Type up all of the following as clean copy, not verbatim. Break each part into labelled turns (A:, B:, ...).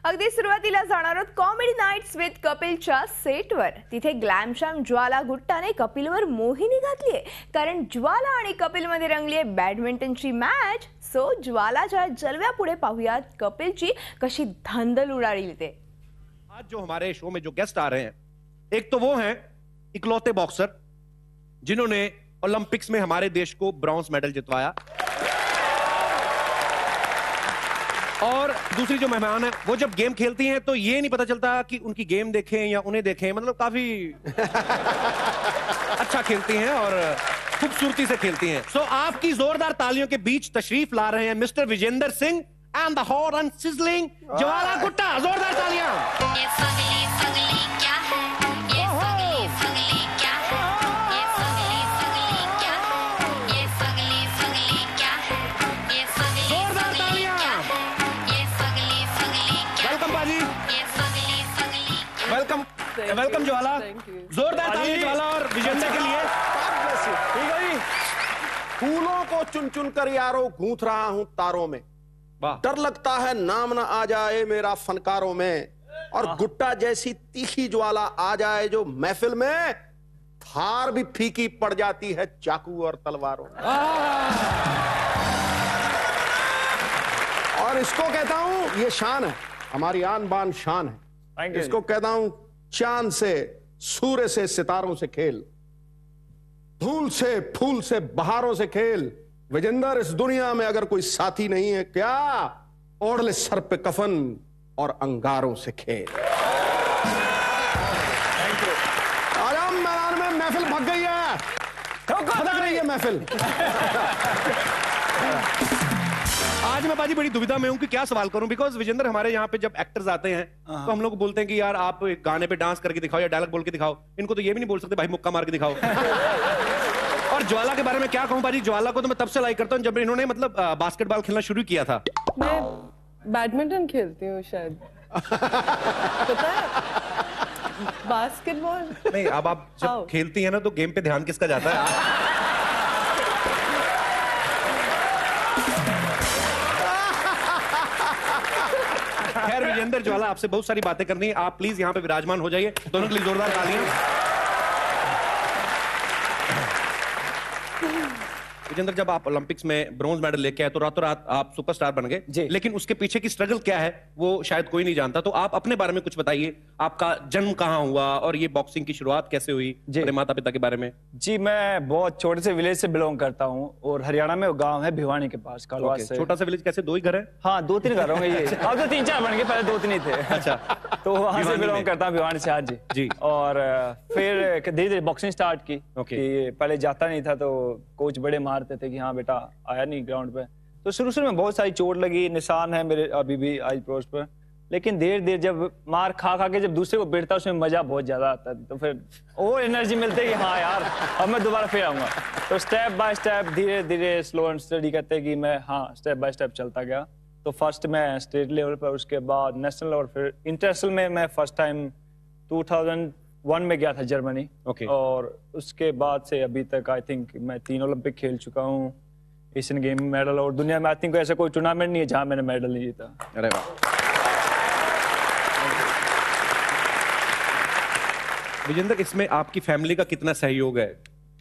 A: अगदी सुरुवातीला जाणार आहोत कॉमेडी नाईट्स विथ कपिलच्या सेटवर. तिथे ग्लॅमशॅम ज्वाला गुट्टाने कपिलवर मोहिनी घातलीये, कारण ज्वाला आणि कपिलमध्ये रंगलीये बॅडमिंटनची मॅच. सो ज्वालाच्या जलव्यापुढे पाहूयात कपिलची कशी धांदल उडाली ते.
B: आज जो हमारे शो में जो गेस्ट आ रहे हैं, एक तो वो हैं इकलौते बॉक्सर जिन्होंने ओलंपिक्स में हमारे देश को ब्रॉन्ज मेडल जितवाया, और दूसरी जो मेहमान है वो जब गेम खेलती हैं तो ये नहीं पता चलता कि उनकी गेम देखें या उन्हें देखें, मतलब काफी अच्छा खेलती हैं और खूबसूरती से खेलती हैं. सो आपकी जोरदार तालियों के बीच तशरीफ ला रहे हैं mister Vijender Singh and the hot and sizzling Jwala Gutta. जोरदार तालियां. Welcome welcome Jwala. जोरदार तालियां ज्वाला और विजेंद्र के लिए.
C: ठीक है जी. फूलों को चुन चुन कर यारों गूंथ रहा हूं तारों में. डर लगता है नाम ना आ जाए मेरा फनकारों में, और गुट्टा जैसी तीखी ज्वाला आ जाए जो महफिल में, थार भी फीकी पड़ जाती है चाकू और तलवारों में. और इसको कहता हूं, ये शान है, हमारी आन बान शान है. इसको कहता हूं चांद से, सूर्य से, सितारों से खेल, धूल से, फूल से, बहारों से खेल. विजेंद्र, इस दुनिया में अगर कोई साथी नहीं है क्या, ओढ़ ले सर पे कफन और अंगारों से खेल. आराम मैदान में महफिल भग गई है, भटक रही है महफिल.
B: आज मैं बाजी बड़ी दुविधा में हूं कि क्या सवाल करूं, बिकॉज विजेंद्र हमारे यहाँ पे जब एक्टर्स आते हैं तो हम लोग बोलते हैं कि यार आप एक गाने पे डांस करके दिखाओ या डायलॉग बोल के दिखाओ. इनको तो ये भी नहीं बोल सकते भाई मुक्का मार के दिखाओ. और ज्वाला के बारे में क्या कहूं बाजी, ज्वाला को तो मैं तब से लाइक करता हूं जब इन्होंने मतलब बास्केटबॉल खेलना शुरू किया था.
D: मैं बैडमिंटन खेलती हूँ शायद. पता है बास्केटबॉल
B: नहीं. अब आप जब खेलती है ना तो गेम पे ध्यान किसका जाता है. खैर विजेंद्र, ज्वाला आपसे बहुत सारी बातें करनी है. आप प्लीज यहाँ पे विराजमान हो जाइए. दोनों के लिए जोरदार तालियां. विजेंद्र, जब आप ओलंपिक्स में ब्रॉन्ज मेडल लेके आए तो रातों रात आप सुपरस्टार बन गए, लेकिन उसके पीछे की स्ट्रगल क्या है वो शायद कोई नहीं जानता. तो आप अपने बारे में कुछ बताइए. आपका जन्म कहाँ हुआ और ये बॉक्सिंग की शुरुआत कैसे हुई, अपने माता पिता के बारे में.
E: जी, मैं बहुत छोटे से विलेज से बिलोंग करता हूँ और हरियाणा में वो गांव है भिवानी के पास, कालवा से.
B: छोटा सा विलेज कैसे, 2 ही घर है?
E: हाँ, 2-3 घर होंगे ये. अब तो 3-4 बन गए, पहले 2-3 ही थे. अच्छा. तो वहां से बिलोंग करता हूँ, भिवानी से. हाँ जी. और फिर धीरे धीरे बॉक्सिंग स्टार्ट की. पहले जाता नहीं था तो कोच बड़े मारते थे कि हाँ बेटा आया नहीं ग्राउंड पे. तो शुरू में बहुत सारी चोट लगी, निशान है मेरे अभी भी आई ब्रोज पर. लेकिन धीरे धीरे जब मार खा के जब दूसरे को पिटता उसमें मजा बहुत ज्यादा आता है. तो फिर और एनर्जी मिलती है कि हाँ यार अब मैं दोबारा फिर आऊंगा. तो स्टेप बाय स्टेप धीरे धीरे स्लो एंड स्टडी कहते हैं कि मैं हाँ स्टेप बाय स्टेप चलता गया. तो फर्स्ट मैं स्टेट लेवल पर, उसके बाद नेशनल लेवल, फिर इंटरनेशनल में मैं फर्स्ट टाइम 2001 में गया था जर्मनी. और उसके बाद से अभी तक आई थिंक मैं 3 ओलंपिक खेल चुका हूँ, एशियन गेम मेडल, और दुनिया में आई थिंक ऐसा कोई टूर्नामेंट नहीं है जहां मैंने मेडल नहीं जीता.
B: अरे वाह. विजेंद्र, इसमें आपकी फैमिली का कितना सहयोग है?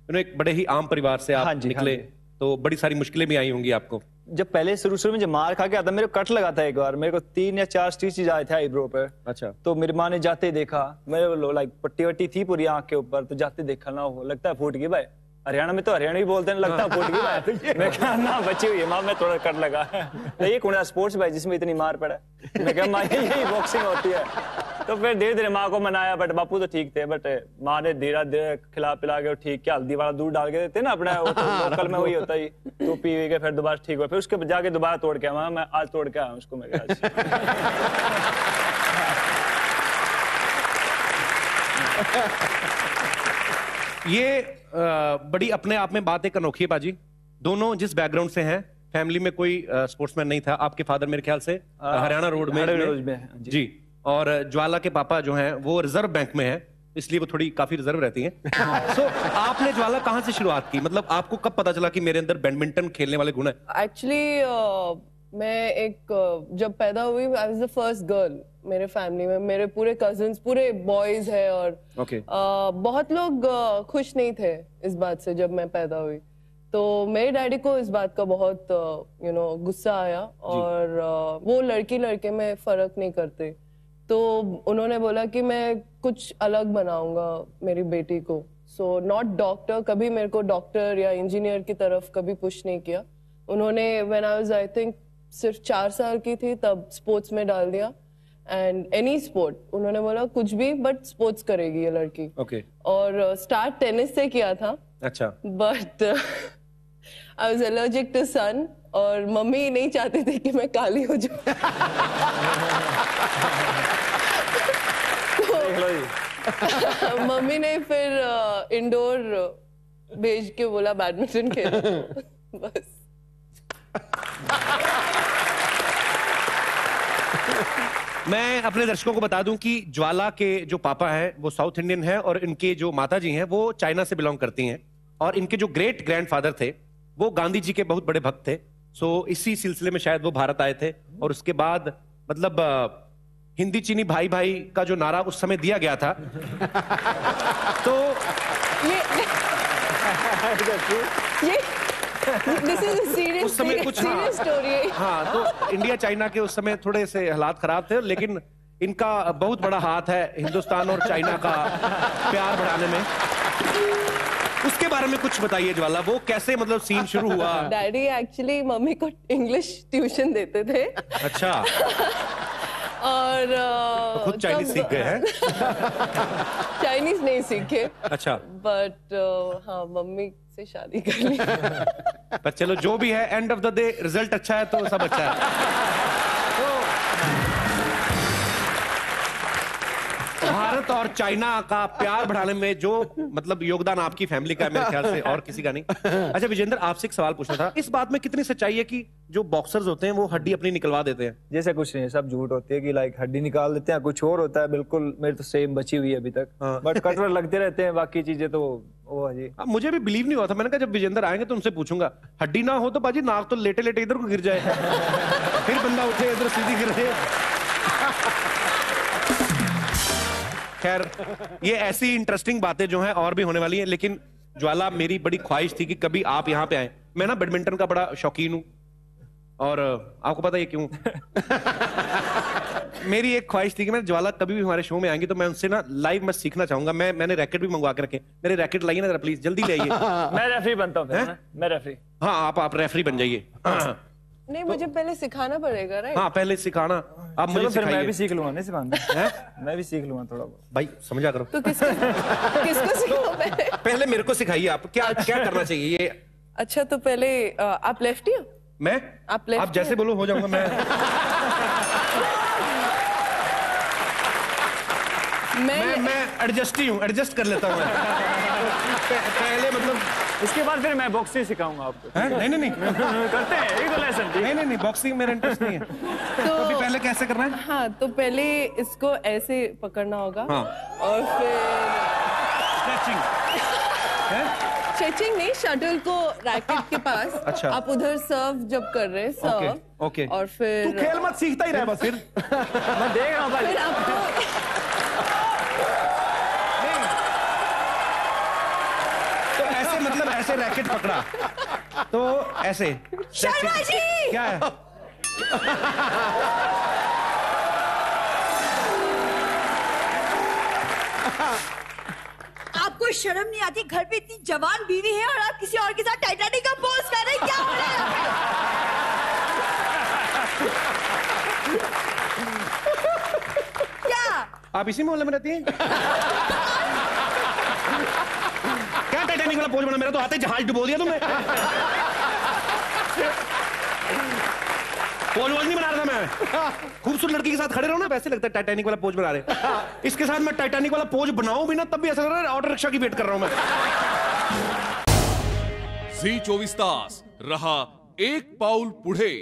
B: एक बड़े ही आम परिवार से आप निकले, तो बड़ी सारी मुश्किलें भी आई होंगी आपको.
E: जब पहले शुरू में जब मार खा के आता, मेरे को कट लगा था एक बार, मेरे को 3 या 4 स्टिचेज आए थे आईब्रो पे. अच्छा. तो मेरी माँ ने जाते ही देखा, मेरे लाइक पट्टी वट्टी थी पूरी आंख के ऊपर, तो जाते देखा ना हो लगता है फूट गई भाई. हरियाणा में तो हरियाणवी बोलते हैं, लगता है फूट गई भाई. मैं कहा ना बची हुई है माँ, मैं थोड़ा कट लगा है. तो ये कौन सा स्पोर्ट्स भाई जिसमें इतनी मार पड़ा. मैं कहा माँ यही बॉक्सिंग होती है. तो फिर धीरे धीरे माँ को मनाया, बट बापू तो ठीक थे, बट माँ ने धीरे धीरे खिला पिला के ठीक क्या हल्दी वाला दूध डाल के देते ना अपने लोकल में, वही होता ही. तो पी के फिर दोबारा ठीक हुआ. फिर उसके जाके दोबारा तोड़ के आया. मैं आज तोड़ के आया उसको. मैं
B: ये बड़ी अपने आप में बात एक अनोखी है बाजी. दोनों जिस बैकग्राउंड से हैं, फैमिली में कोई स्पोर्ट्समैन नहीं था. आपके फादर मेरे ख्याल से हरियाणा रोड में जी, और ज्वाला के पापा जो हैं वो रिजर्व बैंक में हैं, इसलिए वो थोड़ी काफी रिजर्व रहती हैं. सो आपने ज्वाला कहाँ से शुरुआत की, मतलब आपको कब पता चला कि मेरे अंदर बैडमिंटन खेलने वाले गुण है?
D: एक्चुअली मैं एक जब पैदा हुई I was the first girl मेरे फैमिली में। मेरे पूरे कजिन्स पूरे बॉयज है और बहुत लोग खुश नहीं थे इस बात से जब मैं पैदा हुई। तो मेरे डैडी को इस बात का बहुत गुस्सा आया और वो लड़की लड़के में फर्क नहीं करते। तो उन्होंने बोला कि मैं कुछ अलग बनाऊंगा मेरी बेटी को। सो नॉट डॉक्टर, कभी मेरे को डॉक्टर या इंजीनियर की तरफ कभी पुश नहीं किया उन्होंने। When I was I think सिर्फ 4 साल की थी तब स्पोर्ट्स में डाल दिया। एंड एनी स्पोर्ट उन्होंने बोला कुछ भी बट स्पोर्ट्स करेगी ये लड़की। और स्टार्ट टेनिस से किया था।
B: अच्छा।
D: But I was allergic to sun और मम्मी नहीं चाहती थी कि मैं काली हो जाऊं। तो मम्मी ने फिर इंडोर भेज के बोला बैडमिंटन खेल। बस।
B: मैं अपने दर्शकों को बता दूं कि ज्वाला के जो पापा हैं वो साउथ इंडियन हैं और इनके जो माता जी हैं वो चाइना से बिलोंग करती हैं और इनके जो ग्रेट ग्रैंडफादर थे वो गांधी जी के बहुत बड़े भक्त थे। सो इसी सिलसिले में शायद वो भारत आए थे और उसके बाद मतलब हिंदी चीनी भाई भाई का जो नारा उस समय दिया गया था तो
D: This is a serious
B: उस समय कुछ
D: serious story है।
B: हाँ, तो इंडिया चाइना के उस समय थोड़े से हालात खराब थे लेकिन इनका बहुत बड़ा हाथ है हिंदुस्तान और चाइना का प्यार बढ़ाने में। उसके बारे में कुछ बताइए ज्वाला, वो कैसे मतलब सीन शुरू हुआ?
D: डैडी एक्चुअली मम्मी को इंग्लिश ट्यूशन देते थे।
B: अच्छा।
D: और
B: तो खुद चाइनीज सीख गए हैं?
D: चाइनीज नहीं सीखे।
B: अच्छा।
D: बट हाँ मम्मी से शादी कर ली।
B: पर चलो जो भी है end of the day result अच्छा है तो सब अच्छा है। भारत और चाइना का प्यार बढ़ाने में जो मतलब योगदान आपकी फैमिली का है मेरे ख्याल से और किसी का नहीं। अच्छा विजेंद्र, आपसे एक सवाल पूछना था, इस बात में कितनी सच्चाई है कि जो बॉक्सर्स होते हैं वो हड्डी अपनी निकलवा देते हैं?
E: जैसे कुछ नहीं, सब झूठ होती है कि लाइक हड्डी निकाल देते हैं, कुछ और होता है। बिल्कुल मेरे तो सेम बची हुई है अभी तक। बट कटर लगते रहते हैं, बाकी चीजें तो वो जी।
B: मुझे भी बिलीव नहीं हुआ था। मैंने कहा जब विजेंद्र आएंगे तो उनसे पूछूंगा, हड्डी ना हो तो बाजी नाक तो लेटे लेटे इधर को गिर जाए फिर बंदा उठे इधर सीधी गिर जाए। खैर ये ऐसी इंटरेस्टिंग बातें जो हैं और भी होने वाली हैं, लेकिन ज्वाला मेरी बड़ी ख्वाहिश थी कि कभी आप यहाँ पे आए। मैं ना बैडमिंटन का बड़ा शौकीन हूँ और आपको पता है क्यों? मेरी एक ख्वाहिश थी कि मैं ज्वाला कभी भी हमारे शो में आएंगे तो मैं उनसे ना लाइव मैं सीखना चाहूंगा। मैंने रैकेट भी मंगवा के रखे, मेरे रैकेट लाइए ना जरा प्लीज, जल्दी ले आइए।
E: मैं रेफरी बनता हूँ। मैं रेफरी।
B: हाँ आप रेफरी बन जाइए।
D: नहीं मुझे पहले सिखाना पड़ेगा राइट?
B: हाँ पहले सिखाना, आप मुझे सिखाइए।
E: मैं भी सीख लूंगा, नहीं सिखाना? मैं भी सीख लूंगा थोड़ा बहुत।
B: भाई समझा करो।
D: तो किसको सिखाओ पहले?
B: पहले मेरे को सिखाइए आप क्या करना चाहिए ये।
D: अच्छा तो पहले आप लेफ्टी हो?
B: मैं? आप जैसे बोलो हो जाऊंगा मैं। मैं एडजस्ट ही हूँ, एडजस्ट कर लेता हूँ पहले मतलब।
E: इसके बाद फिर मैं बॉक्सिंग सिखाऊंगा आपको।
B: नहीं
E: करते हैं एक दो लेसन।
B: नहीं बॉक्सिंग मेरा इंटरेस्ट नहीं है। तो अभी पहले कैसे करना है?
D: हाँ तो पहले इसको ऐसे पकड़ना होगा।
B: हाँ।
D: और फिर स्ट्रेचिंग नहीं, शटल को रैकेट के पास।
B: अच्छा।
D: आप उधर सर्व जब कर रहे हैं सर्व।
B: ओके।
D: और फिर
C: तू खेल मत सीखता ही रहे बस। फिर
E: मैं देख रहा हूँ भाई।
D: फिर आपको
B: तो ऐसे मतलब ऐसे रैकेट पकड़ा तो ऐसे।
A: शर्मा जी!
B: क्या है?
A: आपको शर्म नहीं आती? घर पे इतनी जवान बीवी है और आप किसी और के साथ टाइटैनिक का पोज कर रहे हैं, क्या हो रहा है? क्या
B: आप इसी मोहल्ले में रहती हैं? क्या टाइटैनिक वाला पोज बना? मेरा तो आते जहाज डुबो दिया तुमने। पोज नहीं बना रहा था मैं। खूबसूरत लड़की के साथ खड़े रहो ना, वैसे लगता है टाइटैनिक वाला पोज बना रहे। इसके साथ मैं टाइटैनिक वाला पोज बनाऊं भी ना तब भी ऐसा लग रहा है ऑटो रिक्शा की वेट कर रहा हूं मैं।
F: झी 24 तास रहा एक पाऊल पुढे।